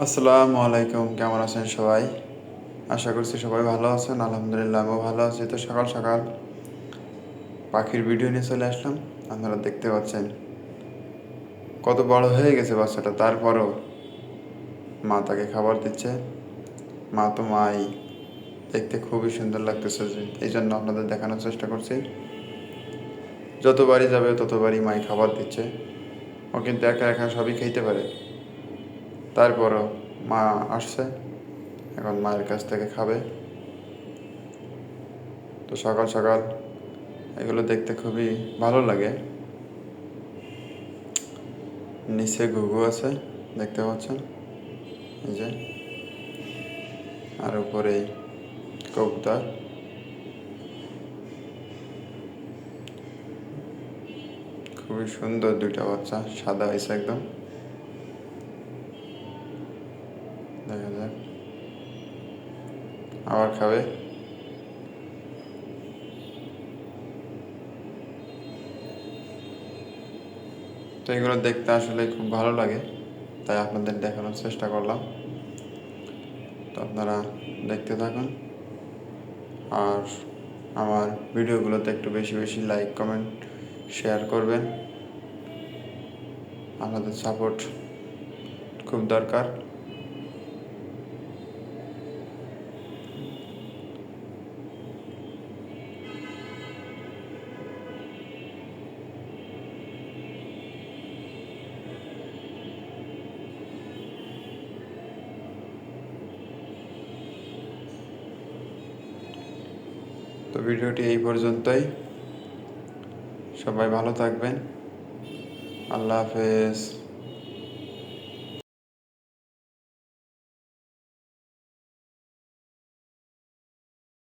আসসালামু আলাইকুম, কেমন আছেন সবাই? আশা করছি সবাই ভালো আছেন। আলহামদুলিল্লাহ আমিও ভালো আছি। তো সকাল সকাল পাখির ভিডিও নিয়ে চলে আসলাম। আপনারা দেখতে পাচ্ছেন কত বড় হয়ে গেছে বাচ্চাটা, তারপরও মা তাকে খাবার দিচ্ছে। মা তো মাই, দেখতে খুবই সুন্দর লাগতেছে, যে এই জন্য আপনাদের দেখানোর চেষ্টা করছি। যতবারই যাবে ততবারই মাই খাবার দিচ্ছে। ও কিন্তু একা একা সবই খাইতে পারে, তারপরও মা আসছে, এখন মায়ের কাছ থেকে খাবে। তো সকাল সকাল এগুলো দেখতে খুবই ভালো লাগে। নিচে ঘুঘু আছে, দেখতে পাচ্ছেন, এই যে, আর উপরে কবুতর। খুবই সুন্দর দুইটা বাচ্চা, সাদা হয়েছে একদম। দেখা যাক, আবার খাবে। তো এগুলো দেখতে আসলে খুব ভালো লাগে, তাই আপনাদের দেখানোর চেষ্টা করলাম। তো আপনারা দেখতে থাকুন, আর আমার ভিডিওগুলোতে একটু বেশি বেশি লাইক, কমেন্ট, শেয়ার করবেন। আপনাদের সাপোর্ট খুব দরকার। তো ভিডিওটি এই পর্যন্তই। সবাই ভালো থাকবেন। আল্লাহ হাফেজ।